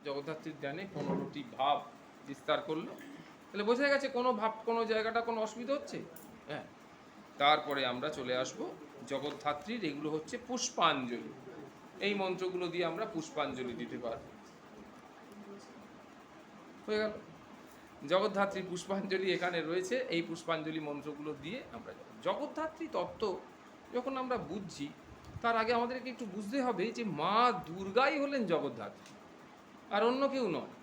জগদ্ধাত্রীর ধ্যানে 15টি ভাব বিস্তার করলো। তাহলে বোঝা গেছে কোনো ভাব কোনো জায়গাটা কোনো অসুবিধা হচ্ছে। হ্যাঁ, তারপরে আমরা চলে আসব জগদ্ধাত্রীর, এগুলো হচ্ছে পুষ্পাঞ্জলি। এই মন্ত্রগুলো দিয়ে আমরা পুষ্পাঞ্জলি দিতে পারবো। হয়ে গেল জগদ্ধাত্রী পুষ্পাঞ্জলি এখানে রয়েছে। এই পুষ্পাঞ্জলি মন্ত্রগুলো দিয়ে আমরা জগদ্ধাত্রী তত্ত্ব যখন আমরা বুঝছি, তার আগে আমাদেরকে একটু বুঝতে হবে যে মা দুর্গাই হলেন জগদ্ধাত্রী, আর অন্য কেউ নয়।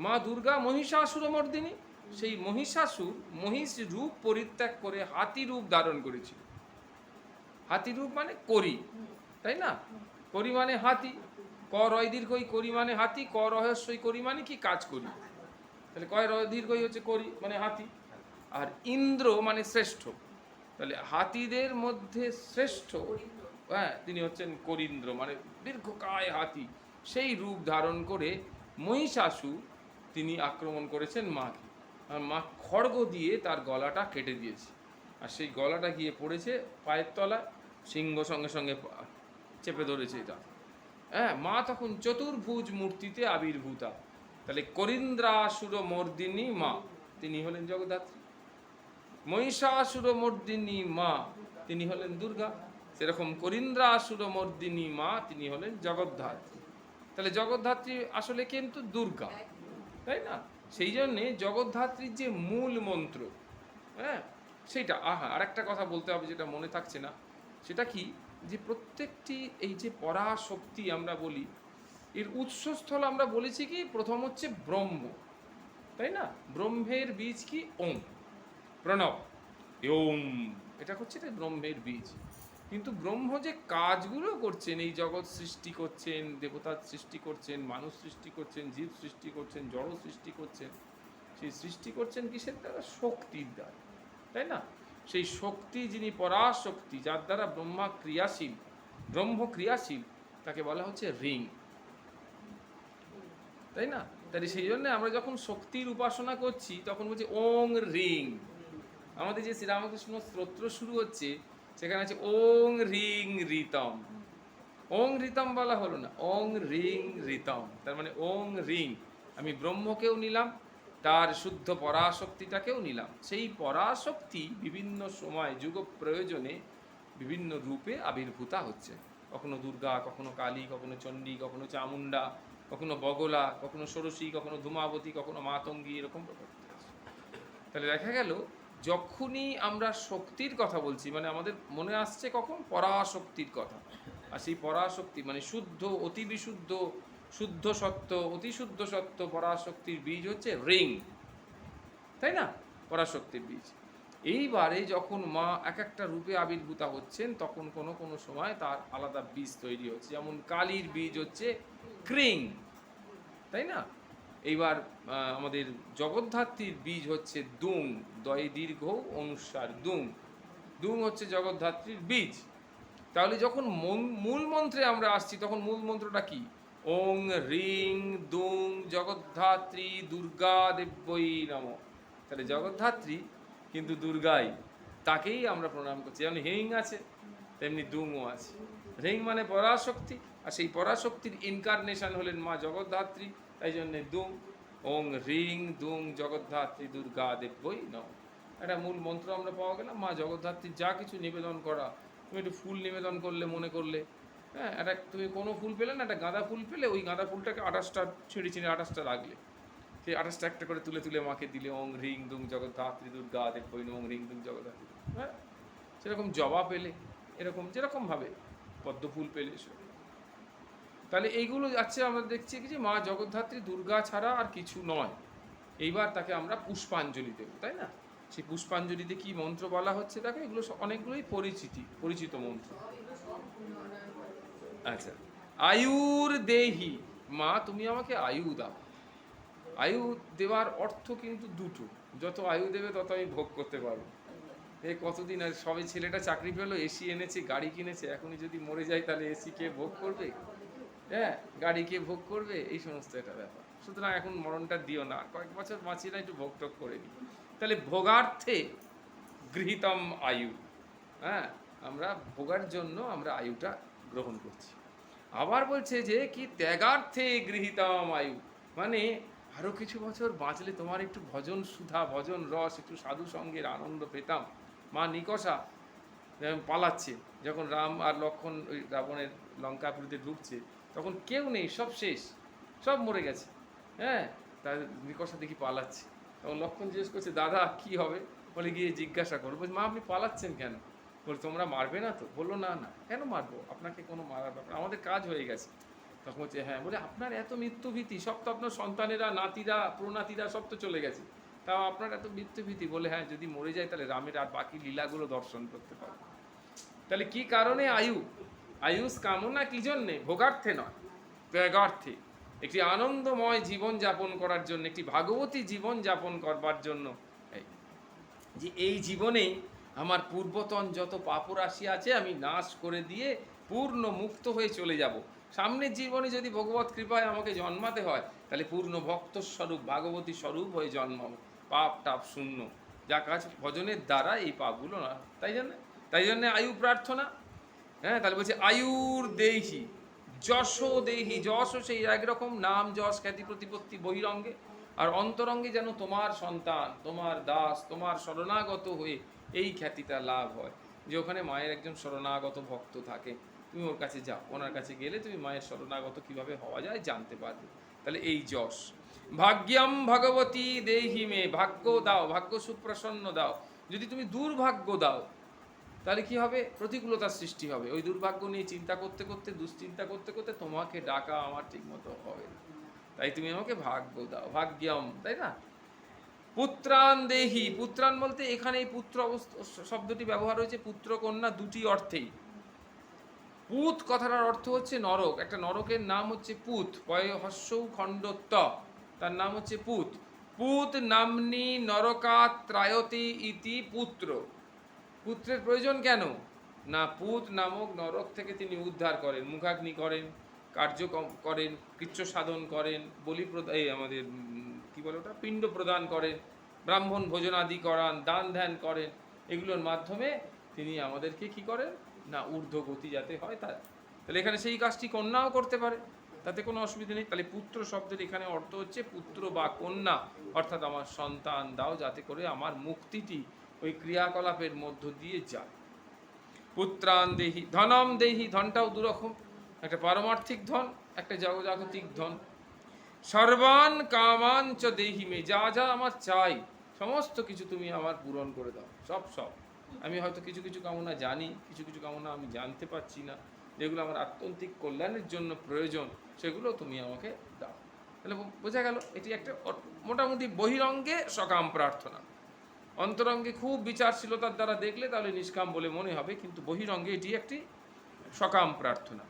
মা দুর্গা মহিষাসুরমর্দিনী। সেই মহিষাসুর মহিষ রূপ পরিত্যাগ করে হাতি রূপ ধারণ করেছিল। হাতি রূপ মানে করি, তাই না? করি মানে হাতি, ক রয় দীর্ঘই করি মানে হাতি, ক রহস্যই করি মানে কি কাজ করি। তাহলে কয় রয় দীর্ঘই হচ্ছে করি মানে হাতি। আর ইন্দ্র মানে শ্রেষ্ঠ, তাহলে হাতিদের মধ্যে শ্রেষ্ঠ, হ্যাঁ, তিনি হচ্ছেন করিন্দ্র মানে দীর্ঘকায় হাতি। সেই রূপ ধারণ করে মহিষাসুর তিনি আক্রমণ করেছেন মাকে, আর মা খড়গ দিয়ে তার গলাটা কেটে দিয়েছে। আর সেই গলাটা গিয়ে পড়েছে পায়ের তলায়, সিংহ সঙ্গে সঙ্গে চেপে ধরেছে এটা। হ্যাঁ, মা তখন চতুর্ভুজ মূর্তিতে আবির্ভূতা। তাহলে করিন্দ্রাসুর মর্দিনী মা, তিনি হলেন জগদ্ধাত্রী। মহিষাসুর মর্দিনী মা, তিনি হলেন দুর্গা। সেরকম করিন্দ্রাসুর মর্দিনী মা, তিনি হলেন জগদ্ধাত্রী। তাহলে জগদ্ধাত্রী আসলে কিন্তু দুর্গা, তাই না? সেই জন্যে জগদ্ধাত্রীর যে মূল মন্ত্র, হ্যাঁ, সেটা আরেকটা কথা বলতে হবে যেটা মনে থাকছে না, সেটা কি, যে প্রত্যেকটি এই যে পরাশক্তি আমরা বলি, এর উৎসস্থল আমরা বলেছি কি, প্রথম হচ্ছে ব্রহ্ম, তাই না? ব্রহ্মের বীজ কি? ওম, প্রণব, ওম, এটা হচ্ছে ব্রহ্মের বীজ। কিন্তু ব্রহ্ম যে কাজগুলো করছেন, এই জগৎ সৃষ্টি করছেন, দেবতার সৃষ্টি করছেন, মানুষ সৃষ্টি করছেন, জীব সৃষ্টি করছেন, জড় সৃষ্টি করছেন, সেই সৃষ্টি করছেন কিসের দ্বারা? শক্তির দ্বারা, তাই না? সেই শক্তি যিনি পরাশক্তি, যার দ্বারা ব্রহ্মা ক্রিয়াশীল, ব্রহ্ম ক্রিয়াশীল, তাকে বলা হচ্ছে রিং, তাই না? তাই সেই জন্য আমরা যখন শক্তির উপাসনা করছি তখন বলছি ওং রিং। আমাদের যে শ্রীরামকৃষ্ণ স্তোত্র শুরু হচ্ছে সেখানে আছে ওং রিং রিতম। ওং রিতম বলা হলো না, ওং রিং রিতম, তার মানে ওং রিং, আমি ব্রহ্মকেও নিলাম, তার শুদ্ধ পরাশক্তিটাকেও নিলাম। সেই পরাশক্তি বিভিন্ন সময় যুগ প্রয়োজনে বিভিন্ন রূপে আবির্ভূতা হচ্ছে, কখনো দুর্গা, কখনো কালী, কখনো চণ্ডী, কখনো চামুণ্ডা, কখনো বগলা, কখনো ষোড়শী, কখনো ধূমাবতী, কখনো মাতঙ্গী, এরকম ব্যাপার। তাহলে দেখা গেল যখনই আমরা শক্তির কথা বলছি, মানে আমাদের মনে আসছে কখন? পরাশক্তির কথা। আর সেই পরাশক্তি মানে শুদ্ধ, অতি বিশুদ্ধ, শুদ্ধ সত্য, অতি শুদ্ধ সত্য পরাশক্তির বীজ হচ্ছে রিং, তাই না? পরাশক্তির বীজ। এইবারে যখন মা এক একটা রূপে আবির্ভূতা হচ্ছেন, তখন কোনো কোনো সময় তার আলাদা বীজ তৈরি হচ্ছে। যেমন কালীর বীজ হচ্ছে ক্রিং, তাই না? এইবার আমাদের জগদ্ধাত্রীর বীজ হচ্ছে দুং, দয় দীর্ঘ অনুসার দুং, দুং হচ্ছে জগদ্ধাত্রীর বীজ। তাহলে যখন মূল মন্ত্রে আমরা আসছি, তখন মূল মন্ত্রটা কি? ওং রিং দুং জগদ্ধাত্রী দুর্গা দেব্যই নম। তাহলে জগদ্ধাত্রী কিন্তু দুর্গাই, তাকেই আমরা প্রণাম করছি। যেমন হিং আছে তেমনি দুংও আছে। রিং মানে পরাশক্তি, আর সেই পরাশক্তির ইনকারনেশন হলেন মা জগদ্ধাত্রী, তাই জন্যে দুং। ওং রিং দুং জগদ্ধাত্রী দুর্গা দেব্যই নম। একটা মূল মন্ত্র আমরা পাওয়া গেলাম। মা জগদ্ধাত্রীর যা কিছু নিবেদন করা, তুমি একটু ফুল নিবেদন করলে, মনে করলে, হ্যাঁ, একটা তুমি কোনো ফুল পেলে না, একটা গাঁদা ফুল পেলে, ওই গাঁদা ফুলটাকে 28টা ছিঁড়ে ছিঁড়ে 28টা রাখলে, সেই 28টা একটা করে তুলে তুলে মাকে দিলে, ওং রিং দুং জগদ্ধাত্রী দুর্গা দেব্যই নম, ওং রিং দুং জগদ্ধাত্রী, হ্যাঁ। সেরকম জবা পেলে, এরকম যেরকমভাবে পদ্ম ফুল পেলে, সেরকম। তাহলে এইগুলো যাচ্ছে, আমরা দেখছি কি যে মা জগদ্ধাত্রী দুর্গা ছাড়া আর কিছু নয়। এইবার তাকে আমরা পুষ্পাঞ্জলি দেব, তাই না? সেই পুষ্পাঞ্জলিতে কি মন্ত্র বলা হচ্ছে দেখো, এগুলো অনেকগুলোই পরিচিত মন্ত্র। আচ্ছা, আয়ুর দেহি, মা তুমি আমাকে আয়ু দাও। আয়ু দেওয়ার অর্থ কিন্তু দুটো, যত আয়ু দেবে তত আমি ভোগ করতে পারবো। এই কতদিন আর সবে ছেলেটা চাকরি পেলো, এসি এনেছে, গাড়ি কিনেছে, এখনই যদি মরে যায় তাহলে এসি কে ভোগ করবে, হ্যাঁ, গাড়ি কে ভোগ করবে, এই সমস্ত একটা ব্যাপার। সুতরাং এখন মরণটা দিও না, কয়েক বছর বাঁচিয়ে না, একটু ভোগ টোগ করে নিই। তাহলে ভোগার্থে গৃহীতম আয়ু, হ্যাঁ, আমরা ভোগার জন্য আমরা আয়ুটা গ্রহণ করছি। আবার বলছে যে কি ত্যাগার্থে গৃহীতম আয়ু, মানে আরো কিছু বছর বাঁচলে তোমার একটু ভজন সুধা, ভজন রস, একটু সাধু সঙ্গের আনন্দ পেতাম। মা নিকষা পালাচ্ছে, যখন রাম আর লক্ষ্মণ ওই রাবণের লঙ্কাপুরীতে ঢুকছে, তখন কেউ নেই, সব শেষ, সব মরে গেছে। হ্যাঁ, তার নিকষা দেখি পালাচ্ছে, তখন লক্ষ্মণ জিজ্ঞেস করছে দাদা কি হবে, বলে গিয়ে জিজ্ঞাসা করো, বলছে মা আপনি পালাচ্ছেন কেন? বলে তোমরা মারবে না তো? বললো না না, কেন মারবো, আপনাকে কোনো মারার ব্যাপার, আমাদের কাজ হয়ে গেছে। তখন বলছে হ্যাঁ, বলে আপনার এত মৃত্যুভীতি, সব তো আপনার সন্তানেরা, নাতিরা, প্রনাতিরা সব তো চলে গেছে, তাও আপনার এত মৃত্যুভীতি? বলে হ্যাঁ, যদি মরে যায় তাহলে রামের আর বাকি লীলাগুলো দর্শন করতে পারবো। তাহলে কি কারণে আয়ু? আয়ুষ কামনা কি জন্যে? ভোগার্থে নয়, ত্যাগার্থে, একটি আনন্দময় জীবন যাপন করার জন্য, একটি ভাগবতী জীবন যাপন করবার জন্য। যে এই জীবনে আমার পূর্বতন যত পাপরাশি আছে আমি নাশ করে দিয়ে পূর্ণ মুক্ত হয়ে চলে যাব। সামনের জীবনে যদি ভগবত কৃপায় আমাকে জন্মাতে হয়, তাহলে পূর্ণ ভক্ত স্বরূপ, ভাগবতী স্বরূপ হয়ে জন্মাবো, পাপ টাপ শূন্য, যা কাজ ভজনের দ্বারা এই পাপগুলো না। তাই জন্য আয়ু প্রার্থনা। হ্যাঁ, তাহলে বলছে আয়ুর দেহি যশ দেহি, যশও সেই একরকম, নাম যশ খ্যাতি প্রতিপত্তি বহিরঙ্গে, আর অন্তরঙ্গে যেন তোমার সন্তান, তোমার দাস, তোমার শরণাগত হয়ে এই খ্যাতিটা লাভ হয়। যে ওখানে মায়ের একজন শরণাগত ভক্ত থাকে, তুমি ওর কাছে যাও, ওনার কাছে গেলে তুমি মায়ের শরণাগত কিভাবে হওয়া যায় জানতে পারবে। তাহলে এই যশ। ভাগ্যম ভগবতী দেহি মে, ভাগ্য দাও, ভাগ্য সুপ্রসন্ন দাও। যদি তুমি দুর্ভাগ্য দাও তাহলে কি হবে? প্রতিকূলতার সৃষ্টি হবে। ওই দুর্ভাগ্য নিয়ে চিন্তা করতে করতে, দুশ্চিন্তা করতে করতে তোমাকে ডাকা আমার ঠিক মতো হবে না। তাই তুমি আমাকে ভাগ্য দাও, ভাগ্যম, তাই না? পুত্রান দেহি, পুত্রান বলতে এখানে এই পুত্র শব্দটি ব্যবহার হয়েছে পুত্র কন্যা দুটি অর্থেই। পুত কথাটার অর্থ হচ্ছে নরক, একটা নরকের নাম হচ্ছে পুত, পয় হস্যৌ খণ্ড ত, তার নাম হচ্ছে পুত। পুত নামনি নরকাত ত্রায়তি ইতি পুত্র। পুত্রের প্রয়োজন কেন? না, পুত নামক নরক থেকে তিনি উদ্ধার করেন, মুখাগ্নি করেন, কার্য করেন, কৃচ্ছ সাধন করেন, বলি এই আমাদের কি বলে ওটা, পিণ্ড প্রদান করেন, ব্রাহ্মণ ভোজনাদি করান, দান ধ্যান করেন। এগুলোর মাধ্যমে তিনি আমাদেরকে কি করেন না, ঊর্ধ্বগতি যাতে হয় তার। তাহলে এখানে সেই কাজটি কন্যাও করতে পারে, তাতে কোনো অসুবিধা নেই। তাহলে পুত্র শব্দের এখানে অর্থ হচ্ছে পুত্র বা কন্যা, অর্থাৎ আমার সন্তান দাও, যাতে করে আমার মুক্তিটি ওই ক্রিয়াকলাপের মধ্য দিয়ে যায়। পুত্রান দেহি, ধনম দেহি, ধনটাও দুরকম, একটা পারমার্থিক ধন, একটা জগজাগতিক ধন। সর্বান কামাঞ্চ দেহি মে, যা যা আমার চাই সমস্ত কিছু তুমি আমার পূরণ করে দাও, সব সব। আমি হয়তো কিছু কিছু কামনা জানি, কিছু কিছু কামনা আমি জানতে পারছি না, যেগুলো আমার আত্যন্তিক কল্যাণের জন্য প্রয়োজন, সেগুলো তুমি আমাকে দাও। তাহলে বোঝা গেল এটি একটা মোটামুটি বহিরঙ্গে সকাম প্রার্থনা। অন্তরঙ্গে খুব বিচারশীলতার দ্বারা দেখলে তাহলে নিষ্কাম বলে মনে হবে, কিন্তু বহিরঙ্গে এটি একটি সকাম প্রার্থনা।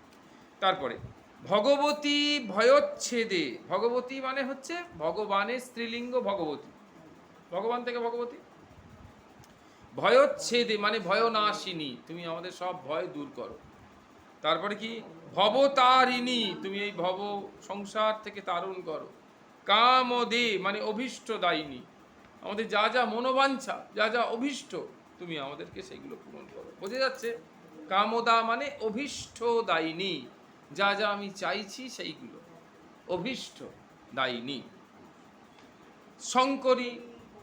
তারপরে ভগবতী ভয়োচ্ছেদে, ভগবতী মানে হচ্ছে ভগবানের স্ত্রীলিঙ্গ ভগবতী, ভগবান থেকে ভগবতী। ভয়োচ্ছেদে মানে ভয়নাশিনী, তুমি আমাদের সব ভয় দূর করো। তারপরে কি ভবতারিণী, তুমি এই ভব সংসার থেকে তারণ করো। কামদে মানে অভীষ্ট দায়িনী, আমাদের যা যা মনোবাঞ্ছা, যা যা অভীষ্ট, তুমি আমাদেরকে সেগুলো পূরণ করো। বোঝা যাচ্ছে? কামদা মানে অভীষ্ট দায়িনী, যা যা আমি চাইছি সেইগুলো, অভীষ্ট দায়িনী। শঙ্করী,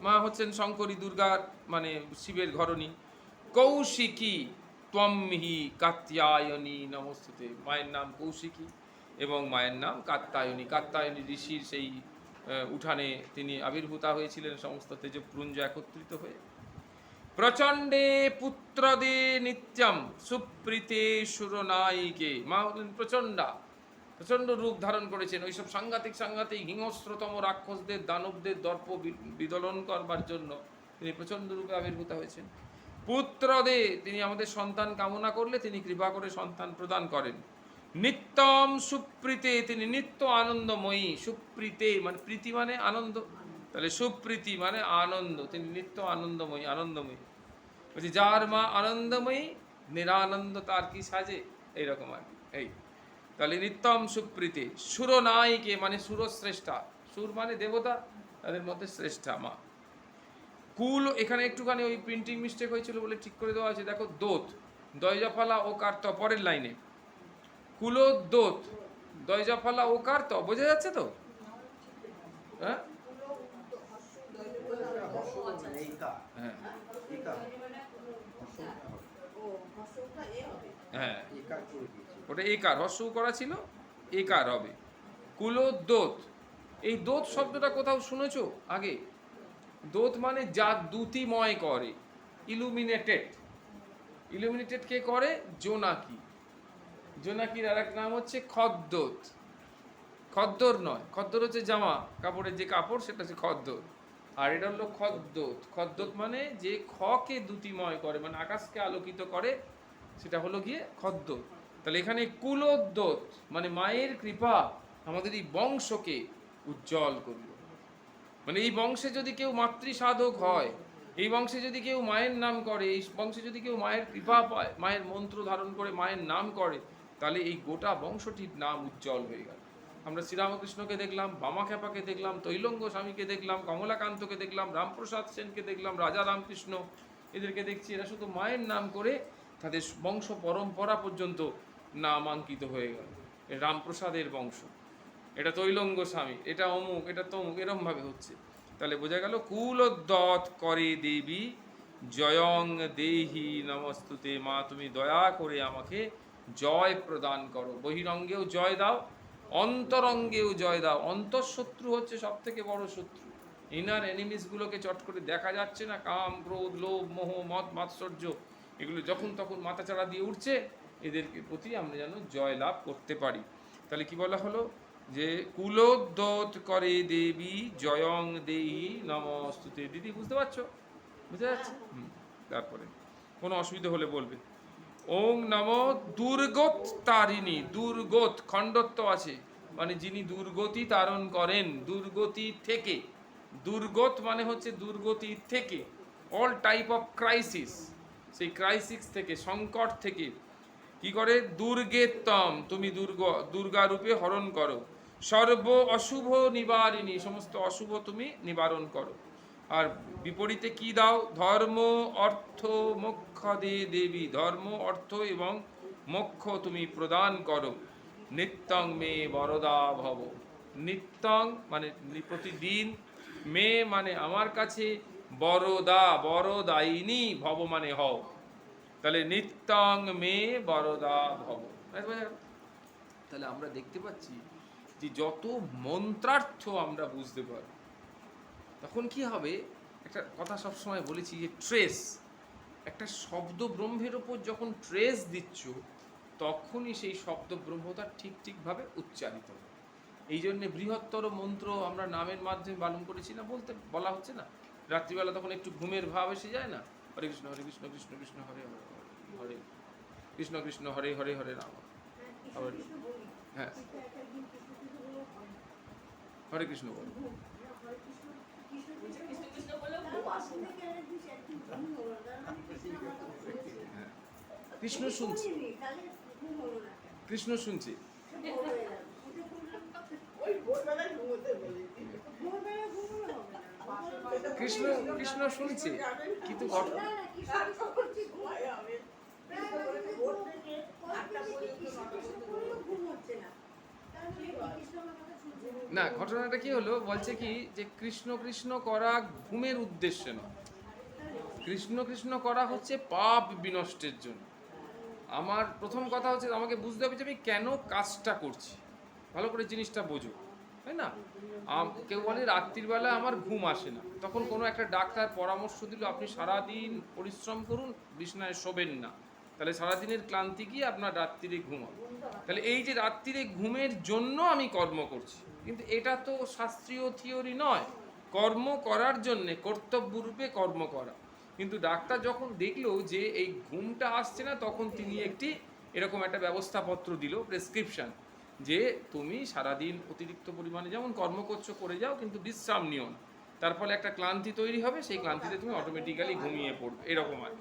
মা হচ্ছেন শঙ্করী, দুর্গার মানে শিবের ঘরণী। কৌশিকী ত্বমহি কাত্যায়নী নমস্তুতে, মায়ের নাম কৌশিকী এবং মায়ের নাম কাত্যায়নী। কাত্যায়নী ঋষির সেই উঠানে তিনি আবির্ভূতা হয়েছিলেন, সমস্ত তেজপুঞ্জ একত্রিত হয়ে। প্রচণ্ডে পুত্রদে নিত্যম সুপ্রীতে সুরনায়িকে, মা হলেন প্রচণ্ডা, প্রচণ্ড রূপ ধারণ করেছেন ওইসব সাংঘাতিক সাংঘাতিক হিংস্রতম রাক্ষসদের, দানবদের দর্প বিদলন করবার জন্য তিনি প্রচণ্ড রূপে আবির্ভূত হয়েছেন। পুত্রদে, তিনি আমাদের সন্তান কামনা করলে তিনি কৃপা করে সন্তান প্রদান করেন। নিত্যম সুপ্রীতে, তিনি নিত্য আনন্দময়ী। সুপ্রীতে মানে প্রীতি মানে আনন্দ, তাহলে সুপ্রীতি মানে আনন্দ, তিনি নিত্য আনন্দময়ী, আনন্দময়ী। বলছি যার মা আনন্দময়ী, নিরানন্দ তার কি সাজে, এইরকম আর কি। এই তাহলে নিত্যম সুপ্রীতে। সুরনায়িকে মানে সুরশ্রেষ্ঠা, সুর মানে দেবতা, তাদের মধ্যে শ্রেষ্ঠা মা। কুল, এখানে একটুখানি ওই প্রিন্টিং মিস্টেক হয়েছিল বলে ঠিক করে দেওয়া আছে, দেখো দোত দয়জফলা ও কার পরের লাইনে কুলোদ্যোত, দয়জফলা ওকার, তো বোঝা যাচ্ছে তো? হ্যাঁ হ্যাঁ হ্যাঁ, ওটা একার, হর্ষ করা ছিল, একার হবে। কুলোদ্যোত, এই দোত শব্দটা কোথাও শুনেছো আগে? দোত মানে যা দ্যুতিময় করে, ইলুমিনেটেড। ইলুমিনেটেড কে করে? জোনাকি। জোনাকির আর এক নাম হচ্ছে খদ্দোত। খদ্দর নয়, খদ্দর হচ্ছে জামা কাপড়ের যে কাপড়, সেটা হচ্ছে খদ্দর। আর এটা হলো খদ্দোত। খদ্দোত মানে যে খকে দ্যুতিময় করে, মানে আকাশকে আলোকিত করে, সেটা হলো গিয়ে খদ্দোত। তাহলে এখানে কুলোদ্যোত মানে মায়ের কৃপা আমাদের এই বংশকে উজ্জ্বল করল। মানে এই বংশে যদি কেউ মাতৃ সাধক হয়, এই বংশে যদি কেউ মায়ের নাম করে, এই বংশে যদি কেউ মায়ের কৃপা পায়, মায়ের মন্ত্র ধারণ করে মায়ের নাম করে, তাহলে এই গোটা বংশটির নাম উজ্জ্বল হয়ে গেল। আমরা শ্রীরামকৃষ্ণকে দেখলাম, বামাখ্যাপাকে দেখলাম, তৈলঙ্গ স্বামীকে দেখলাম, কমলাকান্তকে দেখলাম, রামপ্রসাদ সেনকে দেখলাম, রাজা রামকৃষ্ণ, এদেরকে দেখছি এরা শুধু মায়ের নাম করে তাদের বংশ পরম্পরা পর্যন্ত নামাঙ্কিত হয়ে গেল। রামপ্রসাদের বংশ, এটা তৈলঙ্গ স্বামী, এটা অমুক, এটা তমুক, এরমভাবে হচ্ছে। তাহলে বোঝা গেল কুলোদ্যত করে দেবী জয়ং দেহি নমস্তুতে, মা তুমি দয়া করে আমাকে জয় প্রদান করো। বহিরঙ্গেও জয় দাও, অন্তরঙ্গেও জয় দাও। অন্তঃশত্রু হচ্ছে সব থেকে বড় শত্রু। ইনার এনিমিসগুলোকে চট করে দেখা যাচ্ছে না, কাম, ক্রোধ, লোভ, মোহ, মদ, মাৎসর্য, এগুলো যখন তখন মাথাচাড়া দিয়ে উঠছে, এদেরকে প্রতি আমরা যেন জয় লাভ করতে পারি। তাহলে কি বলা হলো? যে কুলোদ্যোত করে দেবী জয়ং দেহি নমস্তুতে। দিদি বুঝতে পারছো? বুঝতে যাচ্ছে? তারপরে কোনো অসুবিধা হলে বলবে। ওং নম দুর্গত তারিণী। দুর্গত খণ্ডত্ব আছে, মানে যিনি দুর্গতি তারণ করেন, দুর্গতি থেকে। দুর্গত মানে হচ্ছে দুর্গতি থেকে, অল টাইপ অফ ক্রাইসিস, সেই ক্রাইসিস থেকে, সংকট থেকে কি করে? দুর্গেতম, তুমি দুর্গা রূপে হরণ করো। সর্ব অশুভ নিবারিণী, সমস্ত অশুভ তুমি নিবারণ করো। আর বিপরীতে কি দাও? ধর্ম অর্থ মোক্ষ দে দেবী, ধর্ম অর্থ এবং মোক্ষ তুমি প্রদান করো। নিত্যং মে বরদা ভব, নিত্যং মানে প্রতিদিন, মে মানে আমার কাছে, বরদা বরদায়িনী, ভব মানে হও। তাহলে নিত্যং মে বরদা ভব। তাহলে আমরা দেখতে পাচ্ছি যে যত মন্ত্রার্থ আমরা বুঝতে পারি, তখন কি হবে? একটা কথা সবসময় বলেছি যে ট্রেস, একটা শব্দ ব্রহ্মের ওপর যখন ট্রেস দিচ্ছ, তখনই সেই শব্দ ব্রহ্মটা ঠিকভাবে উচ্চারিত হবে। এই জন্যে বৃহত্তর মন্ত্র আমরা নামের মাধ্যমে পালন করেছি না, বলা হচ্ছে না। রাত্রিবেলা তখন একটু ঘুমের ভাব এসে যায় না, হরে কৃষ্ণ কৃষ্ণ কৃষ্ণ হরে হরে হরে কৃষ্ণ কৃষ্ণ হরে হরে হরে রাম, হ্যাঁ হরে কৃষ্ণ বল। কৃষ্ণ শুনছি, কৃষ্ণ শুনছি। কৃষ্ণ কৃষ্ণ শুনছে, কিন্তু না, ঘটনাটা কি হলো? বলছে কি যে কৃষ্ণ কৃষ্ণ করা ঘুমের উদ্দেশ্যে নয়, কৃষ্ণ কৃষ্ণ করা হচ্ছে পাপ বিনষ্টের জন্য। আমার প্রথম কথা হচ্ছে আমাকে বুঝতে হবে যে আমি কেন কাজটা করছি, ভালো করে জিনিসটা বোঝো, তাই না? কেউ বলে রাত্রিবেলা আমার ঘুম আসে না, তখন কোনো একটা ডাক্তার পরামর্শ দিল আপনি সারাদিন পরিশ্রম করুন, বিছানায় শোবেন না, তাহলে সারাদিনের ক্লান্তি গিয়ে আপনার রাত্রিরে ঘুম হবে। তাহলে এই যে রাত্রিরে ঘুমের জন্য আমি কর্ম করছি, কিন্তু এটা তো শাস্ত্রীয় থিওরি নয়। কর্ম করার জন্যে কর্তব্যরূপে কর্ম করা। কিন্তু ডাক্তার যখন দেখলো যে এই ঘুমটা আসছে না, তখন তিনি একটি এরকম একটা ব্যবস্থাপত্র দিল, প্রেসক্রিপশন, যে তুমি সারাদিন অতিরিক্ত পরিমাণে যেমন কর্ম করছো করে যাও, কিন্তু বিশ্রাম নিও না, তার ফলে একটা ক্লান্তি তৈরি হবে, সেই ক্লান্তিতে তুমি অটোমেটিক্যালি ঘুমিয়ে পড়বে, এরকম আর।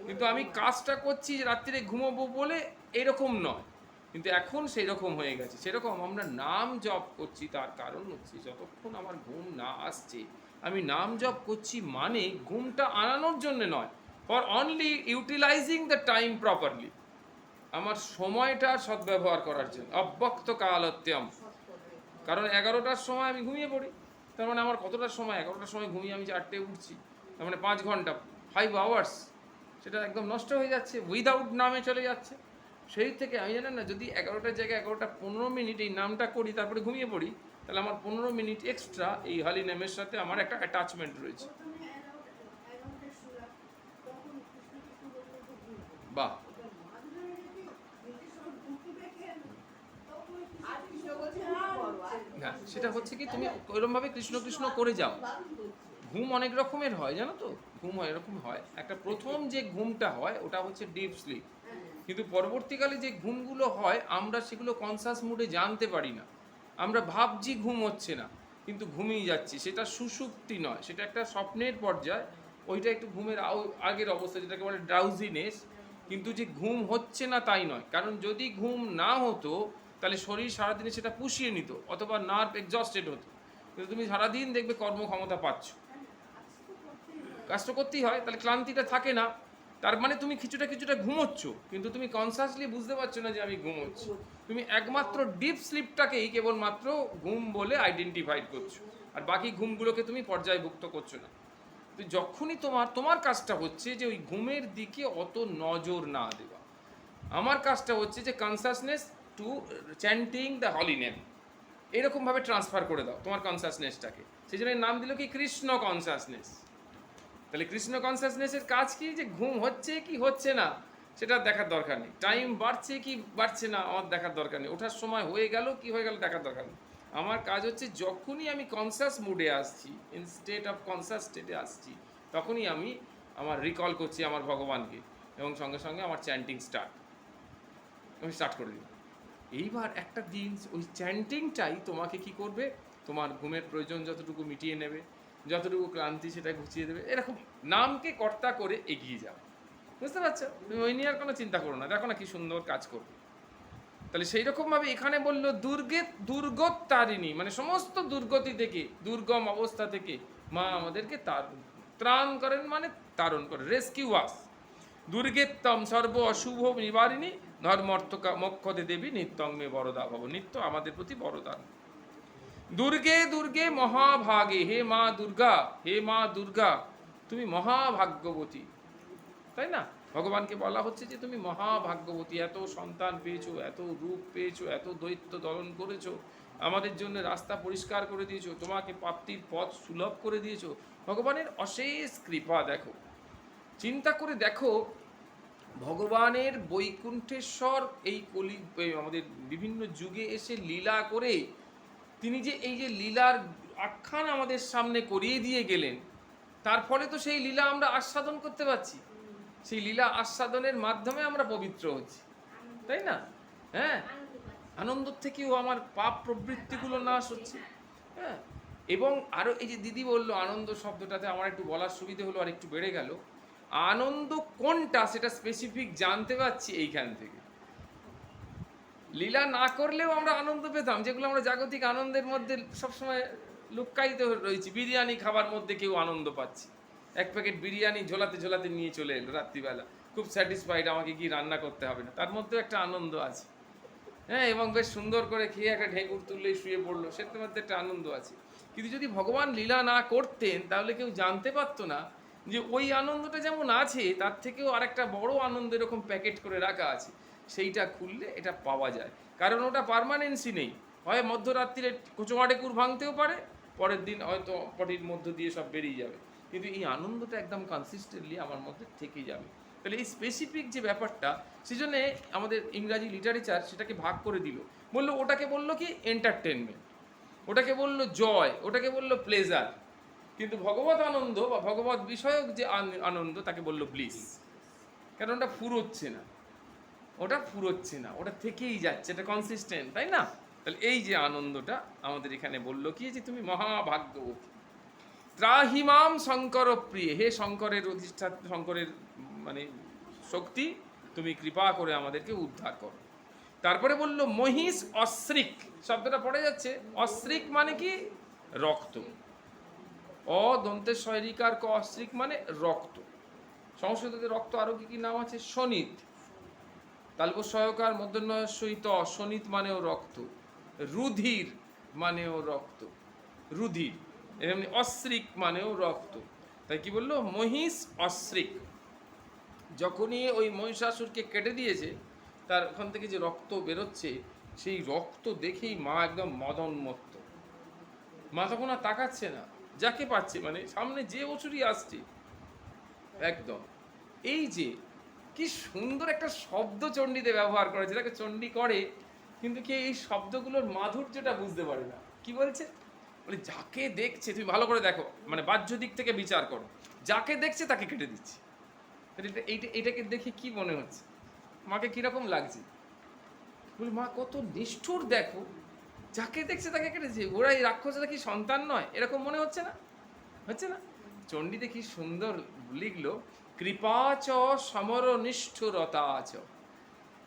কিন্তু আমি কাজটা করছি রাত্রিরে ঘুমোবো বলে, এরকম নয়, কিন্তু এখন সেই রকম হয়ে গেছে। সেরকম আমরা নাম জপ করছি, তার কারণ হচ্ছে যতক্ষণ আমার ঘুম না আসছে, আমি নাম জপ করছি মানে ঘুমটা আনানোর জন্য নয়, for only utilising the time properly. আমার সময়টার সদ্ব্যবহার করার জন্য, অব্যক্ত কালত্যম। কারণ 11টার সময় আমি ঘুমিয়ে পড়ি, তার মানে আমার কতটা সময়, 11টার সময় ঘুমিয়ে আমি 4টে উঠছি, তার মানে 5 ঘন্টা, 5 আওয়ার্স, সেটা একদম নষ্ট হয়ে যাচ্ছে, উইদাউট নামে চলে যাচ্ছে। সেই থেকে আমি জানেন না, যদি 11টার জায়গায় 11টা 15 মিনিট এই নামটা করি তারপরে ঘুমিয়ে পড়ি, তাহলে আমার 15 মিনিট এক্সট্রা এই হলি নেমের সাথে আমার একটা অ্যাটাচমেন্ট রয়েছে। বাহ, হ্যাঁ, সেটা হচ্ছে কি তুমি ওইরকমভাবে কৃষ্ণ কৃষ্ণ করে যাও। ঘুম অনেক রকমের হয় জানো তো, ঘুম এরকম হয়, একটা প্রথম যে ঘুমটা হয় ওটা হচ্ছে ডিপ স্লিপ, কিন্তু পরবর্তীকালে যে ঘুমগুলো হয় আমরা সেগুলো কনসাস মুডে জানতে পারি না। আমরা ভাবছি ঘুম হচ্ছে না, কিন্তু ঘুমিয়ে যাচ্ছি, সেটা সুষুপ্তি নয়, সেটা একটা স্বপ্নের পর্যায়। ওইটা একটু ঘুমের আগের অবস্থা, যেটাকে বলে ড্রাউজিনেস। কিন্তু যে ঘুম হচ্ছে না তাই নয়, কারণ যদি ঘুম না হতো তাহলে শরীর সারাদিনে সেটা পুষিয়ে নিত, অথবা নার্ভ এক্সস্টেড হতো। কিন্তু তুমি সারাদিন দেখবে কর্মক্ষমতা পাচ্ছ, কাজ তো করতেই হয়, তাহলে ক্লান্তিটা থাকে না। তার মানে তুমি কিছুটা কিছুটা ঘুমোচ্ছ, কিন্তু তুমি কনসাসলি বুঝতে পারছো না যে আমি ঘুমোচ্ছি। তুমি একমাত্র ডিপ স্লিপটাকেই কেবলমাত্র ঘুম বলে আইডেন্টিফাইড করছো, আর বাকি ঘুমগুলোকে তুমি পর্যায়ভুক্ত করছো না। তো যখনই তোমার কাজটা হচ্ছে যে ওই ঘুমের দিকে অত নজর না দেওয়া, আমার কাজটা হচ্ছে যে consciousness to chanting the holy name, এরকমভাবে ট্রান্সফার করে দাও তোমার কনসাসনেসটাকে। সেই জন্য নাম দিল কি কৃষ্ণ কনসাসনেস। তাহলে কৃষ্ণ কনসাসনেসের কাজ কি, যে ঘুম হচ্ছে কি হচ্ছে না সেটা দেখার দরকার নেই, টাইম বাড়ছে কি বাড়ছে না আমার দেখার দরকার নেই, ওঠার সময় হয়ে গেল কি হয়ে গেল দেখার দরকার নেই। আমার কাজ হচ্ছে যখনই আমি কনসাস মুডে আসছি, ইন স্টেট অফ কনসাস স্টেটে আসছি, তখনই আমি আমার রিকল করছি আমার ভগবানকে, এবং সঙ্গে সঙ্গে আমার চ্যান্টিং আমি স্টার্ট করে দিই। এইবার একটা দিন ওই চ্যান্টিংটাই তোমাকে কি করবে, তোমার ঘুমের প্রয়োজন যতটুকু মিটিয়ে নেবে, যতটুকু ক্লান্তি সেটা ঘুচিয়ে দেবে। এরকম নামকে কর্তা করে এগিয়ে যাও, বুঝতে পারছো? তুমি ওই নিয়ে আর কোনো চিন্তা করো না, দেখো না কি সুন্দর কাজ করবে। তাহলে সেই রকমভাবে এখানে বললো দুর্গোত্তারিণী, মানে সমস্ত দুর্গতি থেকে, দুর্গম অবস্থা থেকে মা আমাদেরকে ত্রাণ করেন, মানে তারণ করেন, রেস্কিউ আস। দুর্গেত্তম সর্ব অশুভ নিবারিণী ধর্মর্থ মোক্ষদে দেবী নিত্যঙ্গে বরদা ভব, নিত্য আমাদের প্রতি বরদান। দুর্গে দুর্গে মহাভাগে, হে মা দুর্গা, হে মা দুর্গা তুমি মহাভাগ্যবতী, তাই না? ভগবানকে বলা হচ্ছে যে তুমি মহাভাগ্যবতী, এত সন্তান পেয়েছো, এত রূপ পেয়েছো, এত দৈত্য দলন করেছো, আমাদের জন্য রাস্তা পরিষ্কার করে দিয়েছো, তোমাকে প্রাপ্তির পথ সুলভ করে দিয়েছো। ভগবানের অশেষ কৃপা দেখো, চিন্তা করে দেখো, ভগবানের বৈকুণ্ঠেশ্বর এই আমাদের বিভিন্ন যুগে এসে লীলা করে তিনি যে এই যে লীলার আখ্যান আমাদের সামনে করিয়ে দিয়ে গেলেন, তার ফলে তো সেই লীলা আমরা আস্বাদন করতে পারছি, সেই লীলা আস্বাদনের মাধ্যমে আমরা পবিত্র হচ্ছি, তাই না? হ্যাঁ, আনন্দ থেকেও আমার পাপ প্রবৃত্তিগুলো নাশ হচ্ছে। হ্যাঁ, এবং আরও এই যে দিদি বললো আনন্দ শব্দটাতে আমার একটু বলার সুবিধে হলো, আর একটু বেড়ে গেল। আনন্দ কোনটা সেটা স্পেসিফিক জানতে পারছি এইখান থেকে। লীলা না করলেও আমরা আনন্দ পেতাম, যেগুলো আমরা জাগতিক আনন্দের মধ্যে সবসময় লুক্কায়িত রয়েছি। বিরিয়ানি খাবার মধ্যে কেউ আনন্দ পাচ্ছি, এক প্যাকেট বিরিয়ানি ঝোলাতে ঝোলাতে নিয়ে চলে এলো রাত্রিবেলা, খুব স্যাটিসফাইড, আমাকে কি রান্না করতে হবে না, তার মধ্যেও একটা আনন্দ আছে। হ্যাঁ, এবং বেশ সুন্দর করে খেয়ে একটা ঢেকুর তুললেই শুয়ে পড়লো, সেটার মধ্যে একটা আনন্দ আছে। কিন্তু যদি ভগবান লীলা না করতেন তাহলে কেউ জানতে পারতো না যে ওই আনন্দটা যেমন আছে তার থেকেও আরেকটা বড় আনন্দ এরকম প্যাকেট করে রাখা আছে, সেইটা খুললে এটা পাওয়া যায়। কারণ ওটা পার্মানেন্সি নেই, হয় মধ্যরাত্রিরে কোচোমাটেকুর ভাঙতেও পারে, পরের দিন হয়তো পটির মধ্য দিয়ে সব বেরিয়ে যাবে, কিন্তু এই আনন্দটা একদম কনসিস্টেন্টলি আমার মধ্যে থেকে যাবে। তাহলে এই স্পেসিফিক যে ব্যাপারটা, সেই জন্যে আমাদের ইংরাজি লিটারেচার সেটাকে ভাগ করে দিল, বললো ওটাকে বললো কি এন্টারটেনমেন্ট, ওটাকে বললো জয়, ওটাকে বললো প্লেজার, কিন্তু ভগবত আনন্দ বা ভগবত বিষয়ক যে আনন্দ তাকে বললো ব্লিস। কারণ ওটা ফুরোচ্ছে না, ওটা থেকেই যাচ্ছে, এটা কনসিস্টেন্ট, তাই না? তাহলে এই যে আনন্দটা আমাদের এখানে বললো কি, যে তুমি মহাভাগ্যবতী। ত্রাহিমাম শঙ্কর প্রিয়ে, হে শঙ্করের অধিষ্ঠাত্র, শঙ্করের মানে শক্তি, তুমি কৃপা করে আমাদেরকে উদ্ধার করো। তারপরে বলল মহিষ অশ্রিক, শব্দটা পড়ে যাচ্ছে, অশ্রিক মানে কি রক্ত, অদন্তের শৈরিকার ক, অশ্রিক মানে রক্ত। সংস্কৃততে রক্ত আরো কি কি নাম আছে, শনিত, তালব সহকার মধ্যন্বয়ের সহিত অশনিত মানেও রক্ত, রুধির মানেও রক্ত, রুধির এমনি অশ্রিক মানেও রক্ত। তাই কি বললো, মহিষ অশ্রিক। যখনই ওই মহিষাসুরকে কেটে দিয়েছে, তার ওখান থেকে যে রক্ত বেরোচ্ছে, সেই রক্ত দেখেই মা একদম মদনমত্ত। মা তখন আর তাকাচ্ছে না, যাকে পাচ্ছে, মানে সামনে যে অসুরই আসছে একদম। এই যে কি সুন্দর একটা শব্দ চণ্ডীতে ব্যবহার করেছে, তাকে চণ্ডী করে, কিন্তু কে এই শব্দগুলোর মাধুর্যটা বুঝতে পারে না। কি বলছে, বলে যাকে দেখছে, তুমি ভালো করে দেখো, মানে বাহ্য দিক থেকে বিচার করো, যাকে দেখছে তাকে কেটে দিচ্ছে। এইটাকে দেখে কি মনে হচ্ছে, মাকে কিরকম লাগছে? বলি মা কত নিষ্ঠুর, দেখো যাকে দেখছে তাকে কেটেছে, ওরা এই রাক্ষসরা কি সন্তান নয়, এরকম মনে হচ্ছে না? হচ্ছে না? চণ্ডীতে কি সুন্দর লিখলো, কৃপাচ সমর নিষ্ঠুরতাচ।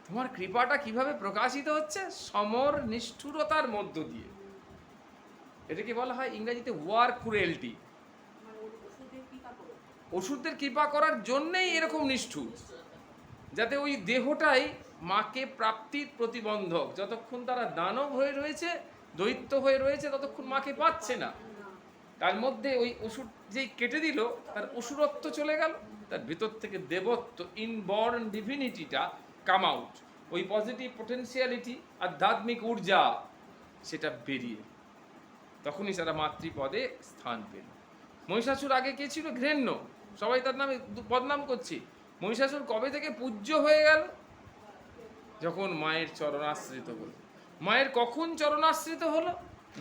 তোমার কৃপাটা কিভাবে প্রকাশিত হচ্ছে? সমর নিষ্ঠুরতার মধ্য দিয়ে। এটাকে বলা হয় ইংরেজিতে ওয়ার ক্রুয়েলটি। ওষুধের কৃপা করার জন্যেই এরকম নিষ্ঠুর, যাতে ওই দেহটাই মাকে প্রাপ্তির প্রতিবন্ধক। যতক্ষণ তারা দানব হয়ে রয়েছে, দৈত্য হয়ে রয়েছে, ততক্ষণ মাকে পাচ্ছে না। তার মধ্যে ওই অসুর যেই কেটে দিল, তার অসুরত্ব চলে গেল, তার ভিতর থেকে দেবত্ব, ইনবর্ন ডিভিনিটিটা কাম আউট, ওই পজিটিভ পোটেন্সিয়ালিটি, আধ্যাত্মিক ঊর্জা, সেটা বেরিয়ে, তখনই তারা মাতৃপদে স্থান পেল। মহিষাসুর আগে কে ছিল? ঘৃণ্য, সবাই তার নামে বদনাম করছে। মহিষাসুর কবে থেকে পূজ্য হয়ে গেল? যখন মায়ের চরণাশ্রিত হলো। মায়ের কখন চরণাশ্রিত হলো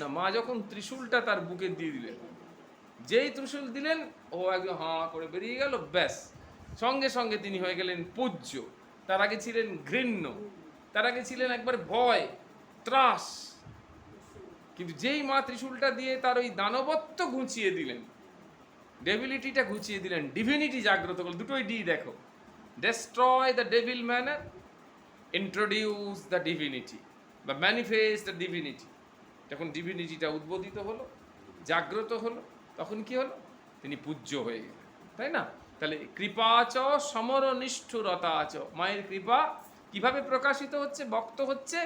না, মা যখন ত্রিশূলটা তার বুকে দিয়ে দিলেন, যেই ত্রিশূল দিলেন, ও একদম হাঁ করে বেরিয়ে গেল, ব্যাস, সঙ্গে সঙ্গে তিনি হয়ে গেলেন পূজ্য। তার আগে ছিলেন ঘৃণ্য, তার আগে ছিলেন একবার ভয়, ত্রাস। কিন্তু যেই মা ত্রিশূলটা দিয়ে তার ওই দানবত্ব ঘুচিয়ে দিলেন, ডেভিলিটিটা ঘুচিয়ে দিলেন, ডিভিনিটি জাগ্রত করল, দুটোই ডি দেখো, destroy the devil manner, introduce the divinity, বা ম্যানিফেস্ট দ্য ডিভিনিটি। যখন ডিভিনিটিটা উদ্বোধিত হলো, জাগ্রত হলো, তখন কি হলো? তিনি পূজ্য হয়ে গেলেন, তাই না? তাহলে কৃপাচ সমর নিষ্ঠুরতাচ, মায়ের কৃপা কিভাবে প্রকাশিত হচ্ছে, বক্ত হচ্ছে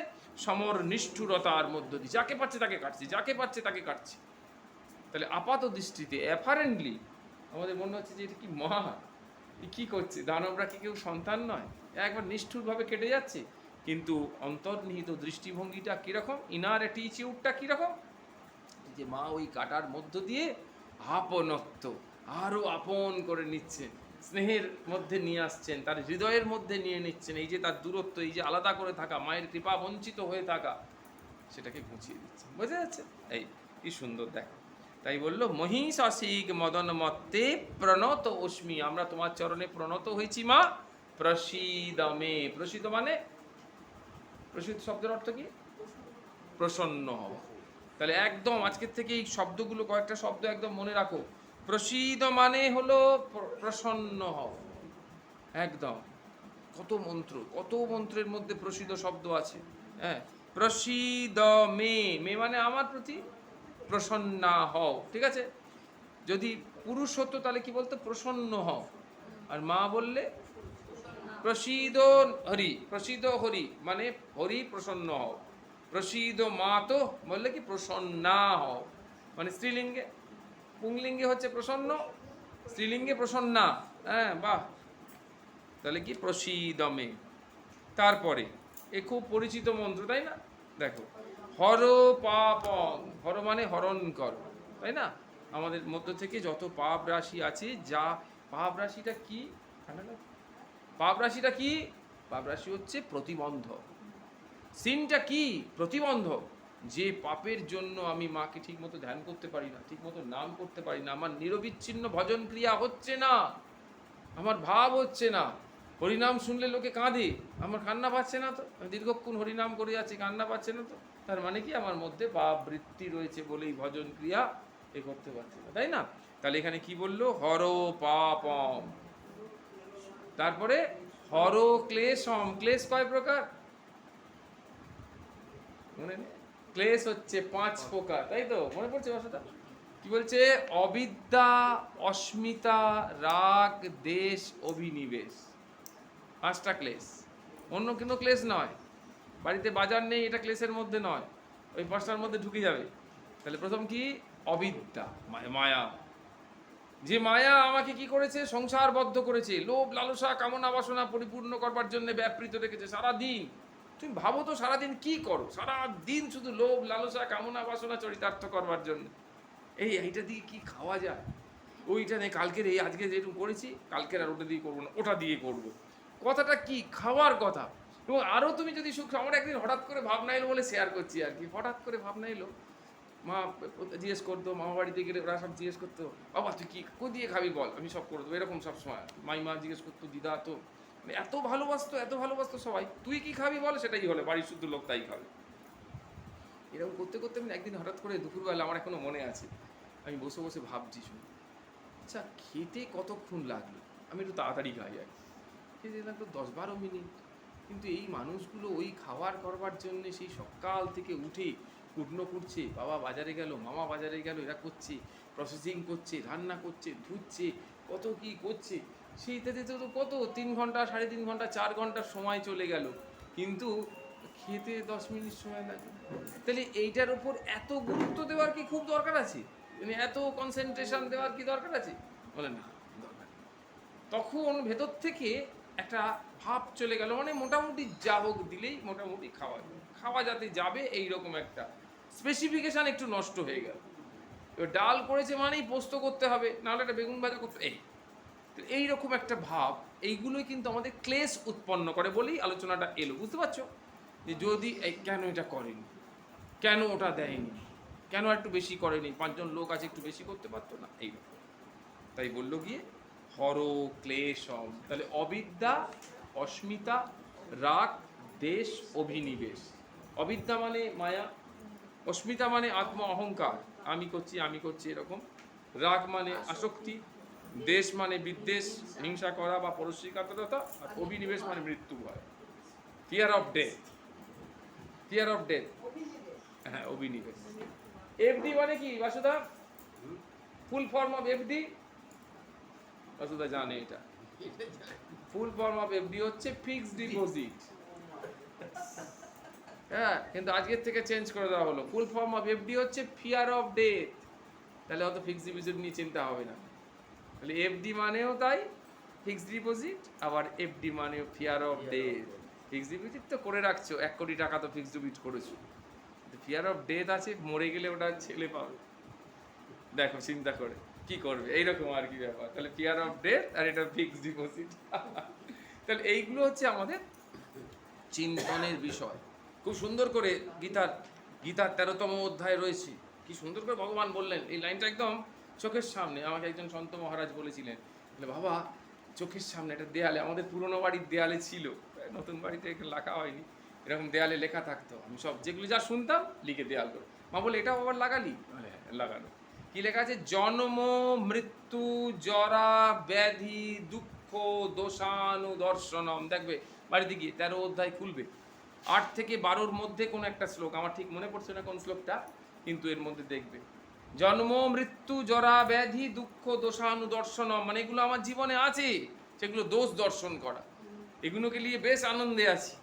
সমর নিষ্ঠুরতার মধ্য দিয়ে। যাকে পাচ্ছে তাকে কাটছে, যাকে পাচ্ছে তাকে কাটছে। তাহলে আপাত দৃষ্টিতে অ্যাপারেন্টলি আমাদের মনে হচ্ছে যে এটা কি মা, কি করছে, দানবরা কি কেউ সন্তান নয়? একবার নিষ্ঠুরভাবে কেটে যাচ্ছে, কিন্তু অন্তর্নিহিত দৃষ্টিভঙ্গিটা কীরকম, ইনার অ্যাটিচিউডটা কীরকম, যে মা ওই কাটার মধ্য দিয়ে আপনত্ব আরও আপন করে নিচ্ছেন, স্নেহের মধ্যে নিয়ে আসছেন, তার হৃদয়ের মধ্যে নিয়ে নিচ্ছেন। এই যে তার দূরত্ব, এই যে আলাদা করে থাকা, মায়ের কৃপা বঞ্চিত হয়ে থাকা, সেটাকে ঘুচিয়ে দিচ্ছেন। বোঝা যাচ্ছে? এই কি সুন্দর দেখো। তাই বললো, মহিষাসিক মদন মত্তে প্রণত অস্মি, আমরা তোমার চরণে প্রণত হয়েছি মা, প্রসীদমে। প্রসীদ মানে, প্রসীদ শব্দের অর্থ কি? প্রসন্ন হওয়া। তাহলে একদম আজকের থেকে এই শব্দগুলো, কয়েকটা শব্দ একদম মনে রাখো। প্রসীদ মানে হলো প্রসন্ন হও, একদম। কত মন্ত্র, কত মন্ত্রের মধ্যে প্রসীদ শব্দ আছে। হ্যাঁ, প্রসীদ মে, মে মানে আমার প্রতি, প্রসন্না হও, ঠিক আছে? যদি পুরুষ হতো তাহলে কি বলতো? প্রসন্ন হও। আর মা বললে প্রসীদ হরি, প্রসীদ হরি মানে হরি প্রসন্ন হও। প্রসীদ মা তো বললে কি? প্রসন্না হও, মানে স্ত্রীলিঙ্গে। পুংলিঙ্গে হচ্ছে প্রসন্ন, স্ত্রীলিঙ্গে প্রসন্না। হ্যাঁ, বাহ। তাহলে কি? প্রসীদমে। তারপরে এ খুব পরিচিত মন্ত্র, তাই না? দেখো, হর পাপং, হর মানে হরণ কর, তাই না? আমাদের মধ্য থেকে যত পাপ রাশি আছে, যা পাপ রাশিটা কি, পাপ রাশিটা কি? পাপ রাশি হচ্ছে প্রতিবন্ধক। সিনটা কি? প্রতিবন্ধক। যে পাপের জন্য আমি মাকে ঠিকমতো ধ্যান করতে পারি না, ঠিকমতো নাম করতে পারি না, আমার নিরবিচ্ছিন্ন ভজন ক্রিয়া হচ্ছে না, আমার ভাব হচ্ছে না, হরিনাম শুনলে লোকে কাঁদে, আমার কান্না পাচ্ছে না তো, দীর্ঘক্ষণ হরিনাম করে যাচ্ছি, কান্না পাচ্ছে না তো, তার মানে কি? আমার মধ্যে পাপ বৃত্তি রয়েছে বলেই ভজন ক্রিয়া এ করতে পারছে না, তাই না? তাহলে এখানে কি বললো? হর পাপম। তারপরে হর ক্লেশম। ক্লেশ কয় প্রকার মনে নেই? ক্লেশ হচ্ছে 5 প্রকার, তাই তো? মনে পড়ছে ভাষাটা? কি বলছে? অবিদ্যা, অস্মিতা, রাগ, দেশ, অভিনিবেশ, 5টা ক্লেশ। অন্য কোনো ক্লেশ নয়। বাড়িতে বাজার নেই, এটা ক্লেশের মধ্যে নয়, ওই পাঁচটার মধ্যে ঢুকে যাবে। তাহলে প্রথম কি? অবিদ্যা, মায়া। যে মায়া আমাকে কি করেছে? সংসারবদ্ধ করেছে, লোভ লালসা কামনা বাসনা পরিপূর্ণ করবার জন্য ব্যাপৃত রেখেছে সারাদিন। তুমি ভাবো তো সারাদিন কি করো? সারাদিন শুধু লোভ লালসা কামনা বাসনা চরিতার্থ করবার জন্য। এইটা দিয়ে কি খাওয়া যায়? ওইটা নেই, কালকের এই আজকে যেরকম করেছি, কালকের আর ওটা দিয়ে করবো না, ওটা দিয়ে করবো। কথাটা কি? খাওয়ার কথা। এবং আরও তুমি যদি সুখ, আমার একদিন হঠাৎ করে ভাবনা এলো বলে শেয়ার করছি আর কি। হঠাৎ করে ভাবনা এলো, মা জিজ্ঞেস করতো, মামা বাড়িতে গেলে ওরা সব জিজ্ঞেস করতো, বাবা তুই কি কো দিয়ে খাবি বল, আমি সব করে দেবো, এরকম সব সময়। মাইমা জিজ্ঞেস করতো, দিদা তো মানে এত ভালোবাসতো সবাই, তুই কি খাবি বল, সেটাই হলে বাড়ির শুদ্ধ লোক তাই খাবে। এরকম করতে করতে আমি একদিন হঠাৎ করে দুপুরবেলা, আমার এখনো মনে আছে, আমি বসে বসে ভাবছি, শুনি আচ্ছা খেতে কতক্ষণ লাগলো, আমি একটু তাড়াতাড়ি খাই আর খেতে লাগলো 10-12 মিনিট। কিন্তু এই মানুষগুলো ওই খাবার করবার জন্য সেই সকাল থেকে উঠে কুটনো করছে, বাবা বাজারে গেল, মামা বাজারে গেল, এরা করছে, প্রসেসিং করছে, রান্না করছে, ধুচ্ছে, কত কি করছে, সেইটাতে তো কত 3 ঘন্টা 3.5 ঘন্টা 4 ঘন্টার সময় চলে গেল, কিন্তু খেতে 10 মিনিট সময় লাগে। তাহলে এইটার উপর এত গুরুত্ব দেওয়ার কি খুব দরকার আছে? মানে এত কনসেন্ট্রেশন দেওয়ার কি দরকার আছে? বলে না, দরকার। তখন ভেতর থেকে একটা ভাব চলে গেল, মানে মোটামুটি যা হোক দিলেই মোটামুটি খাওয়া যাতে যাবে, এইরকম একটা স্পেসিফিকেশান একটু নষ্ট হয়ে গেল। এবার ডাল করেছে মানেই পোস্ত করতে হবে, নাহলে একটা বেগুন ভাজা করতে, এইরকম একটা ভাব, এইগুলোই কিন্তু আমাদের ক্লেশ উৎপন্ন করে বলেই আলোচনাটা এলো। বুঝতে পারছো? যে যদি কেন এটা করেনি, কেন ওটা দেয়নি, কেন একটু বেশি করেনি, 5 জন লোক আছে একটু বেশি করতে পারতো না, এইরকম। তাই বললো গিয়ে হর ক্লেশম। তাহলে অবিদ্যা, অস্মিতা, রাগ, দেশ, অভিনিবেশ। অবিদ্যা মানে মায়া, অস্মিতা মানে আত্ম অহংকার, আমি করছি এরকম, রাগ মানে আসক্তি, দেশ মানে বিদ্বেষ, হিংসা করা বা পরশ্রীকাতরতা, আর অভিনিবেশ মানে মৃত্যু ভয়, ফিয়ার অফ ডেথ। হ্যাঁ, অভিনিবেশ। এফডি মানে কি বাসুদা? Full form of FD? বাসুদা জানে এটা। ফুল ফর্ম অফ এফডি হচ্ছে ফিক্সড ডিপোজিট। হ্যাঁ, কিন্তু আজকের থেকে চেঞ্জ করে দেওয়া হলো, ফুল ফর্ম অফ এফডি হচ্ছে ফিয়ার অফ ডেথ। তাহলে অত ফিক্সড ডিপোজিট নিয়ে চিন্তা হবে না। তাহলে এফডি মানেও তাই ফিক্সড ডিপোজিট, আবার এফডি মানেও fear of death. Fixed deposit তো করে রাখছো, 1 কোটি টাকা তো ফিক্সড ডিপোজিট করেছো, ফিয়ার অফ ডেথ আছে, মরে গেলে ওটা ছেলে পাবে, দেখো চিন্তা করে কি করবে, এইরকম আর কি ব্যাপার। তাহলে ফিয়ার অফ ডেথ আর এটা ফিক্সড ডিপোজিট। তাহলে এইগুলো হচ্ছে আমাদের চিন্তনের বিষয়। খুব সুন্দর করে গীতার 13তম অধ্যায় রয়েছে, কি সুন্দর করে ভগবান বললেন। এই লাইনটা একদম চোখের সামনে। আমাকে একজন সন্ত মহারাজ বলেছিলেন, বাবা চোখের সামনে একটা দেয়ালে, আমাদের পুরনো বাড়ির দেয়ালে ছিল, নতুন বাড়িতে লেখা হয়নি, এরকম দেয়ালে লেখা থাকতো, আমি সব যেগুলো যা শুনতাম লিখে দেয়াল করে। মা বলে এটাও আবার লাগালি? লাগানো। কি লেখা আছে? জন্ম, মৃত্যু, জরা, ব্যাধি, দুঃখ, দোষানুদর্শনম। দেখবে বাড়িতে গিয়ে 13 অধ্যায় খুলবে, 8 থেকে 12-র মধ্যে কোন একটা শ্লোক, আমার ঠিক মনে পড়ছে না কোন শ্লোকটা, কিন্তু এর মধ্যে দেখবে জন্ম, মৃত্যু, জরা, ব্যাধি, দুঃখ, দোষানুদর্শনম, মানে এগুলো আমার জীবনে আছে, সেগুলো দোষ দর্শন করা, এগুলোকে নিয়ে বেশ আনন্দে আছি।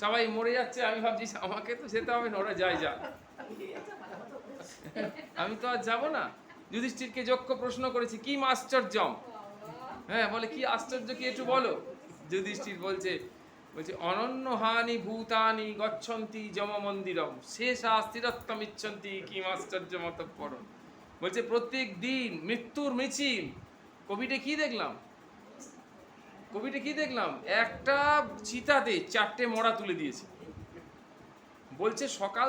সবাই মরে যাচ্ছে, আমি ভাবছি আমাকে তো যেতে হবে না, ওরা যায় যা, আমি তো আর যাবো না। যুধিষ্ঠিরকে যক্ষ প্রশ্ন করেছি, কি আশ্চর্যম? হ্যাঁ, বলে কি আশ্চর্য কি একটু বলো। যুধিষ্ঠির বলছে অনন্য হানি ভূতানি গচ্ছন্তি যম মন্দিরম শেষা স্থিরত্বম ইচ্ছন্তি কি আশ্চর্য মতঃপরম। বলছে প্রত্যেক দিন মৃত্যুর মিছিল। কবিটা কি দেখলাম, একটা চিতাতে 4টে মরা তুলে দিয়েছে। বলছে সকাল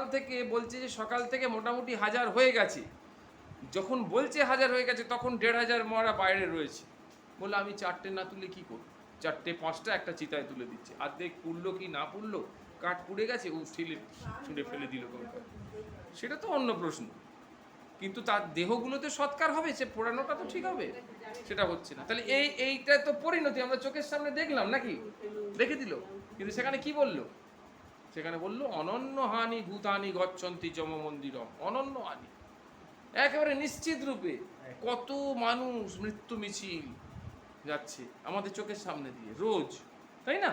থেকে মোটামুটি 1000 হয়ে গেছে। যখন বলছে 1000 হয়ে গেছে, তখন 1500 মরা বাইরে রয়েছে। বলে আমি 4টে না তুলে কি করব? 4টে 5টা একটা চিতায় তুলে দিচ্ছে। আর্ধেক পুড়লো কি না পুড়লো, কাঠ পুড়ে গেছে, ও ছুঁড়ে ফেলে দিল। সেটা তো অন্য প্রশ্ন, কিন্তু তার দেহগুলোতে সৎকার হবে, সে পোড়ানোটা তো ঠিক হবে, সেটা হচ্ছে না। তাহলে এইটা তো পরিণতি আমরা চোখের সামনে দেখলাম, নাকি রেখে দিল। কিন্তু সেখানে কি বললো? সেখানে বললো অনন্য হানি ভূতানি গচ্ছন্তি যম মন্দিরম। অনন্য হানি, একেবারে নিশ্চিত রূপে কত মানুষ মৃত্যু মিছিল যাচ্ছে আমাদের চোখের সামনে দিয়ে রোজ, তাই না?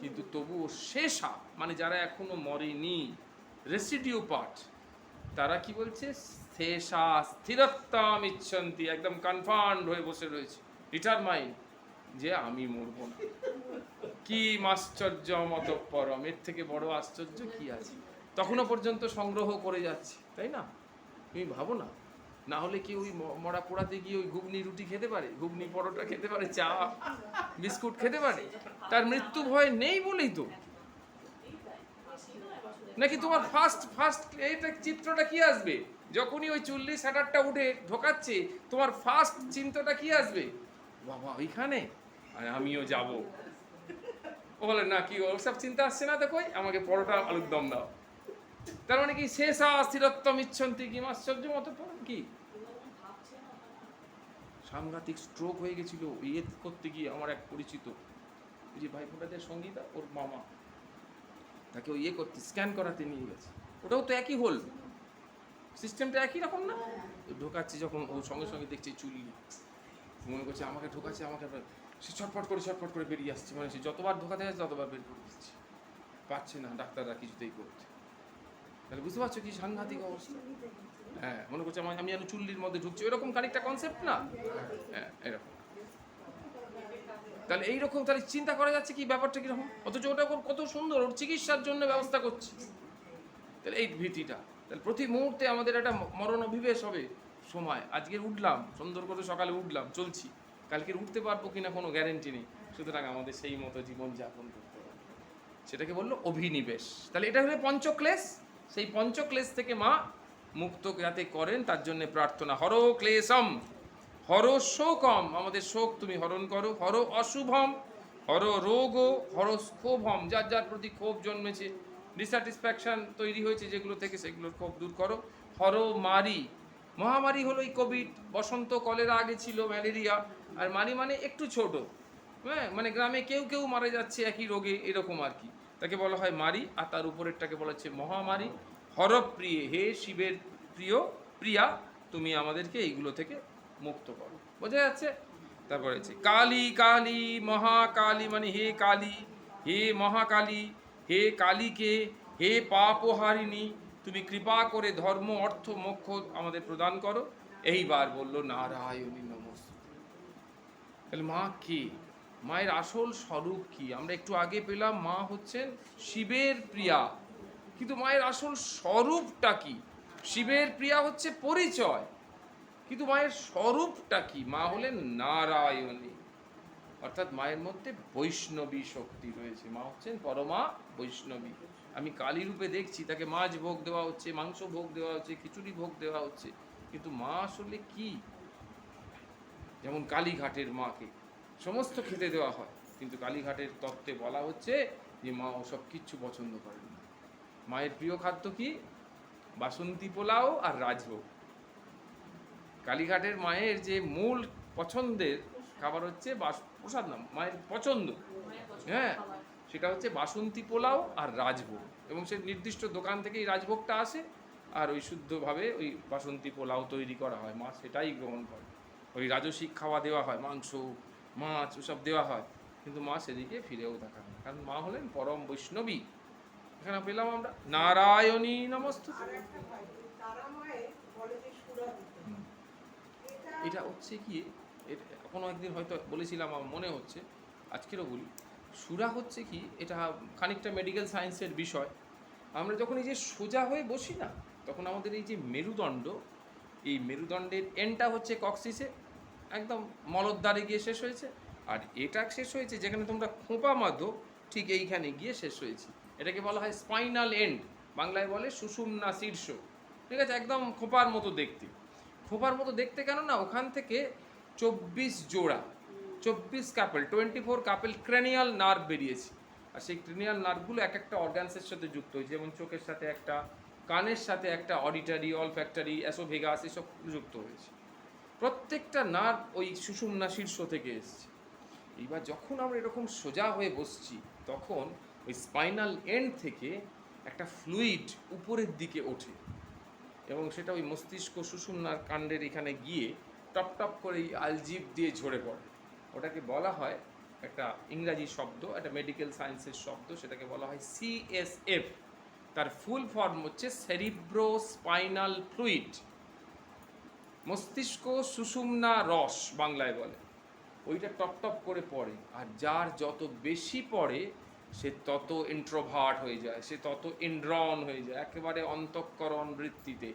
কিন্তু তবুও শেষা মানে যারা এখনো মরেনি, রেসিডিউ পার্ট, তারা কি বলছে? শেষা স্থিরত্বম ইচ্ছন্তি, একদম কনফার্মড হয়ে বসে রয়েছে, ডিটারমাইন্ড যে আমি মরবো না। কি আশ্চর্য অতঃপরম, এর থেকে বড় আশ্চর্য কি আছে? তখনও পর্যন্ত সংগ্রহ করে যাচ্ছে, তাই না? তুমি ভাবো না, না হলে কি ওই মরা পোড়াতে গিয়ে ওই ঘুগনি রুটি খেতে পারে, ঘুগনি পরোটা খেতে পারে, চা বিস্কুট খেতে পারে? তার মৃত্যু ভয় নেই বলেই তো। নাকি তোমার ফার্স্ট ফার্স্ট এইটা চিত্রটা কি আসবে যখনই ওই চুল্লি শাটারটা উঠে ঢোকাচ্ছে? তোমার ফার্স্ট চিন্তাটা কি আসবে? বাবা ওইখানে, আর আমিও যাব। ও বলে না, কি ওসব চিন্তা আসছে না, দেখো আমাকে পরোটা আলুর দম দাও। তার মানে কি শেষা স্থিরত্বম ইচ্ছন্তি, কি আশ্চর্য মতো কি সাংঘাতিক স্ট্রোক হয়ে গেছিল ইয়ে করতে গিয়ে। আমার এক পরিচিত, ওই যে ভাইফোঁটাদের সঙ্গীতা, ওর মামা, তাকে ইয়ে করতে স্ক্যান করাতে নিয়ে গেছে। ওটাও তো একই হোল, সিস্টেমটা একই রকম না? ঢোকাচ্ছে যখন, ও সঙ্গে সঙ্গে দেখছে চুলি, মনে করছে আমাকে ঢোকাচ্ছে, আমাকে, সে ছটফট করে বেরিয়ে আসছে। মানে সে যতবার ঢোকাতে যাচ্ছে ততবার বের করে দিচ্ছে, পারছে না ডাক্তাররা কিছুতেই করতে। তাহলে বুঝতে পারছো কি সাংঘাতিক অবস্থা? হ্যাঁ, মনে করছে আমি যেন চুল্লির মধ্যে ঢুকছি, এরকম খানিকটা কনসেপ্ট না? হ্যাঁ, এরকম। তাহলে এইরকম, তাহলে চিন্তা করা যাচ্ছে কি ব্যাপারটা কিরকম, অথচ ওটা কত সুন্দর, ওর চিকিৎসার জন্য ব্যবস্থা করছি। তাহলে এই ভীতিটা, তাহলে প্রতি মুহূর্তে আমাদের একটা মরণ অভিবেশ হবে সময়। আজকের উঠলাম সুন্দর করে, সকালে উঠলাম, চলছি, কালকের উঠতে পারবো কিনা কোনো গ্যারেন্টি নেই। সুতরাং আমাদের সেই মতো জীবনযাপন করতে হবে, সেটাকে বললো অভিনিবেশ। তাহলে এটা হলো পঞ্চক্লেশ। সেই পঞ্চক্লেশ থেকে মা মুক্ত যাতে করেন তার জন্য প্রার্থনা। হর ক্লেশম, হর শোকম, আমাদের শোক তুমি হরণ করো। হর অশুভম, হর রোগ, হর ক্ষোভম, যার যার প্রতি ক্ষোভ জন্মেছে, ডিস্যাটিসফ্যাকশন তৈরি হয়েছে যেগুলো থেকে, সেগুলোর ক্ষোভ দূর করো। হর মারি, মহামারী হলো এই কোভিড, বসন্ত, কলেরা আগে ছিল, ম্যালেরিয়া। আর মারি মানে একটু ছোট, হ্যাঁ, মানে গ্রামে কেউ কেউ মারা যাচ্ছে একই রোগে, এরকম আর কি, তাকে বলা হয় মারি। আর তার উপরেরটাকে বলা হচ্ছে মহামারী। হরপ্রিয়ে, হে শিবের প্রিয় প্রিয়া, তুমি আমাদেরকে এইগুলো থেকে মুক্ত করো। বোঝা যাচ্ছে? তারপরে হচ্ছে কালী, কালী মহাকালী, মানে হে কালী, হে মহাকালী, হে কালীকে, হে পাপহারিণী, তুমি কৃপা করে ধর্ম অর্থ মোক্ষ আমাদের প্রদান করো। এইবার বললো নারায়ণী নমস্তুতে। তাহলে মা কে? মায়ের আসল স্বরূপ কি? আমরা একটু আগে পেলাম মা হচ্ছেন শিবের প্রিয়া, কিন্তু মায়ের আসল স্বরূপটা কি? শিবের প্রিয়া হচ্ছে পরিচয়, কিন্তু মায়ের স্বরূপটা কি? মা হলেন নারায়ণী, অর্থাৎ মায়ের মধ্যে বৈষ্ণবী শক্তি রয়েছে। মা হচ্ছেন পরমা বৈষ্ণবী। আমি কালী রূপে দেখছি, তাকে মাছ ভোগ দেওয়া হচ্ছে, মাংস ভোগ দেওয়া হচ্ছে, খিচুড়ি ভোগ দেওয়া হচ্ছে, কিন্তু মা আসলে কি? যেমন কালীঘাটের মাকে সমস্ত খেতে দেওয়া হয়, কিন্তু কালীঘাটের তত্ত্বে বলা হচ্ছে যে মা ওসব কিচ্ছু পছন্দ করেন না। মায়ের প্রিয় খাদ্য কি? বাসন্তী পোলাও আর রাজভোগ। কালীঘাটের মায়ের যে মূল পছন্দের খাবার হচ্ছে প্রসাদ, না মায়ের পছন্দ, হ্যাঁ, সেটা হচ্ছে বাসন্তী পোলাও আর রাজভোগ। এবং সে নির্দিষ্ট দোকান থেকেই রাজভোগটা আসে, আর ওই শুদ্ধভাবে ওই বাসন্তী পোলাও তৈরি করা হয়, মা সেটাই গ্রহণ করে। ওই রাজসিক খাওয়া দেওয়া হয়, মাংস মাছ ওসব দেওয়া হয়, কিন্তু মা সেদিকে ফিরেও তাকান না, কারণ মা হলেন পরম বৈষ্ণবী। এখানে পেলাম আমরা নারায়ণী নমস্তুতে। এটা হচ্ছে কি, কোনো একদিন হয়তো বলেছিলাম, আমার মনে হচ্ছে আজকেরও বলি। সুরা হচ্ছে কি, এটা খানিকটা মেডিকেল সায়েন্সের বিষয়। আমরা যখন এই যে সোজা হয়ে বসি না, তখন আমাদের এই যে মেরুদণ্ড, এই মেরুদণ্ডের এন্ডটা হচ্ছে কক্সিসে, একদম মলদ্বারে গিয়ে শেষ হয়েছে, আর এটা শেষ হয়েছে যেখানে তোমরা খোঁপা মাধো, ঠিক এইখানে গিয়ে শেষ হয়েছে। এটাকে বলা হয় স্পাইনাল এন্ড, বাংলায় বলে সুষুম্না শীর্ষ। ঠিক আছে, একদম খোঁপার মতো দেখতে। খোঁপার মতো দেখতে কেন না, ওখান থেকে 24 জোড়া, 24 কাপেল, 24 কাপেল ক্রেনিয়াল নার্ভ বেরিয়েছে। আর সেই ক্রেনিয়াল নার্ভগুলো এক একটা অর্গানসের সাথে যুক্ত হয়েছে, যেমন চোখের সাথে একটা, কানের সাথে একটা, অডিটারি, অলফ্যাক্টরি, অ্যাসোভেগাস, এসব যুক্ত হয়েছে। প্রত্যেকটা নার্ভ ওই সুষুম্না শীর্ষ থেকে এসছে। এইবার যখন আমরা এরকম সোজা হয়ে বসছি, তখন ওই স্পাইনাল এন্ড থেকে একটা ফ্লুইড উপরের দিকে ওঠে, এবং সেটা ওই মস্তিষ্ক সুষুম্নার কাণ্ডের এখানে গিয়ে টপ টপ করে এই আলজিভ দিয়ে ঝরে পড়ে। ওটাকে বলা হয় একটা ইংরাজি শব্দ, একটা মেডিকেল সায়েন্সের শব্দ, সেটাকে বলা হয় সিএসএফ। তার ফুল ফর্ম হচ্ছে সেরিব্রোস্পাইনাল ফ্লুইড, মস্তিষ্ক সুষুম্না রস বাংলায় বলে। ওইটা টপ টপ করে পড়ে, আর যার যত বেশি পড়ে সে তত ইন্ট্রোভার্ট হয়ে যায়, সে তত ইন্ড্রন হয়ে যায়, একেবারে অন্তঃকরণ বৃত্তিতে।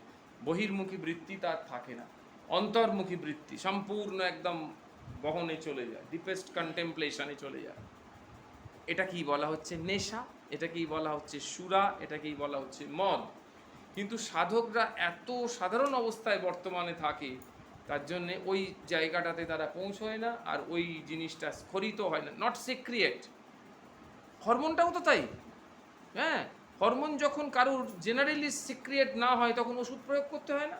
বহির্মুখী বৃত্তি তার থাকে না, অন্তর্মুখী বৃত্তি সম্পূর্ণ একদম বহনে চলে যায়, ডিপেস্ট কন্টেম্পলেশনে চলে যায়। এটাকেই বলা হচ্ছে নেশা, এটাকেই বলা হচ্ছে সুরা, এটাকেই বলা হচ্ছে মদ। কিন্তু সাধকরা এত সাধারণ অবস্থায় বর্তমানে থাকে, তার জন্যে ওই জায়গাটাতে তারা পৌঁছয় না, আর ওই জিনিসটা স্খলিত হয় না, নট সিক্রিয়েট। হরমোনটাও তো তাই। হ্যাঁ, হরমোন যখন কারোর জেনারেলি সিক্রিয়েট না হয় তখন ওষুধ প্রয়োগ করতে হয় না।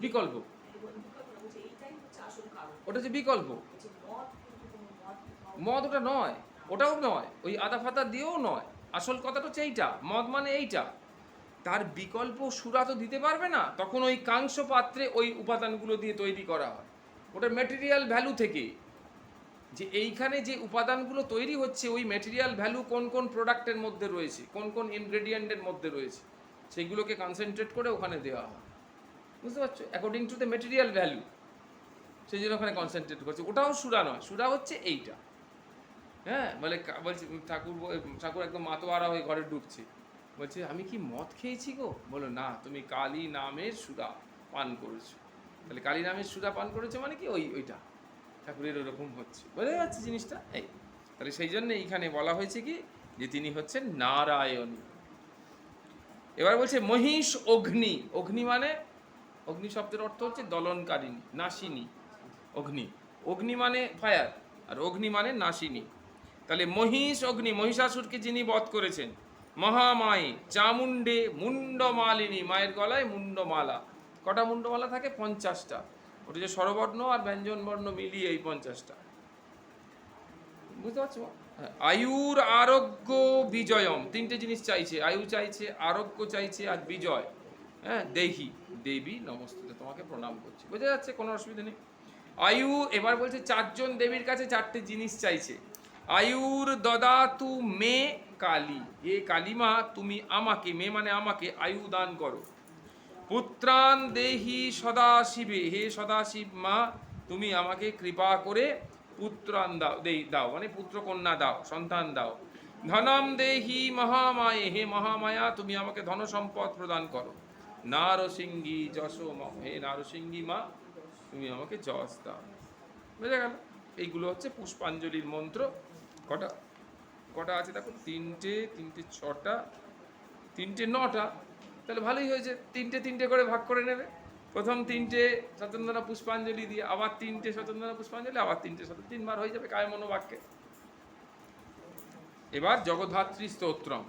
বিকল্প, ওটা হচ্ছে বিকল্প। মদ ওটা নয়, ওটাও নয়, ওই আদা ফাতা দিয়েও নয়। আসল কথাটা হচ্ছে এইটা, মদ মানে এইটা। তার বিকল্প সুরা তো দিতে পারবে না, তখন ওই কাংস পাত্রে ওই উপাদানগুলো দিয়ে তৈরি করা হয়। ওটা ম্যাটেরিয়াল ভ্যালু থেকে, যে এইখানে যে উপাদানগুলো তৈরি হচ্ছে ওই ম্যাটেরিয়াল ভ্যালু কোন কোন প্রোডাক্টের মধ্যে রয়েছে, কোন কোন ইনগ্রেডিয়েন্টের মধ্যে রয়েছে, সেইগুলোকে কনসেন্ট্রেট করে ওখানে দেওয়া হয়। বুঝতে পারছো? According to the material value, সেই জন্য ওখানে কনসেন্ট্রেট করছে। ওটাও সুরা নয়, সুরা হচ্ছে এইটা। হ্যাঁ, বলছি ঠাকুর একদম মাতোয়ারা হয়ে ঘরে ঢুকছে, বলছে আমি কি মদ খেয়েছি গো? বলো না, তুমি কালী নামের সুরা পান করেছো। তাহলে কালী নামের সুরা পান করেছো মানে কি ওইটা ঠাকুরের ওরকম হচ্ছে, বোঝা যাচ্ছে জিনিসটা। এই তাহলে সেই জন্য এইখানে বলা হয়েছে কি, যে তিনি হচ্ছেন নারায়ণী। এবার বলছে মহিষ অগ্নি। অগ্নি মানে, অগ্নি শব্দের অর্থ হচ্ছে দলনকারিণী, নাশিনী। অগ্নি, অগ্নি মানে ফায়ার, আর অগ্নি মানে নাশিনী। তাহলে মহিষ অগ্নি, মহিষাসুরকে যিনি বধ করেছেন, মহামায়ে চামুণ্ডে মুন্ডমালিনী, মায়ের গলায় মুন্ডমালা। কটা মুন্ডমালা থাকে? 50টা। ওটা যে স্বরবর্ণ আর ব্যঞ্জন বর্ণ মিলিয়ে এই 50টা। বুঝতে পারছো? হ্যাঁ, আয়ুর আরোগ্য বিজয়ম, তিনটে জিনিস চাইছে, আয়ু চাইছে, আরোগ্য চাইছে, আর বিজয়। হ্যাঁ, দেহি দেবী নমস্তুতে, তোমাকে প্রণাম করছি। বোঝা যাচ্ছে? কোনো অসুবিধা নেই। আয়ু, এবার বলছে চারজন দেবীর কাছে চারটে জিনিস চাইছে। আয়ুর দদাতু মে কালী, হে কালীমা তুমি আমাকে, মে মানে আমাকে, আয়ু দান করো। পুত্রান দেহি সদাশিবে, হে সদাশিব মা তুমি আমাকে কৃপা করে পুত্রান দাও, মানে পুত্র কন্যা দাও, সন্তান দাও। ধনম দেহি মহামায়ে, হে মহামায়া তুমি আমাকে ধন সম্পদ প্রদান করো। নারসিংহী যশ, হে নারসিংহী মা তুমি আমাকে যশ দাও। বুঝা গেল? এইগুলো হচ্ছে পুষ্পাঞ্জলির মন্ত্র। কটা কটা আছে দেখো, তিনটে, 6টা, 9টা। তাহলে ভালোই হয়েছে, 3টে করে ভাগ করে নেবে। প্রথম 3টে স্বতন্ত্র পুষ্পাঞ্জলি দিয়ে, আবার 3টে স্বতন্ত্র পুষ্পাঞ্জলি, আবার 3টে স্বতন্ত্র, 3বার হয়ে যাবে কায় মনোবাক্যে। এবার জগদ্ধাত্রী স্তোত্রম।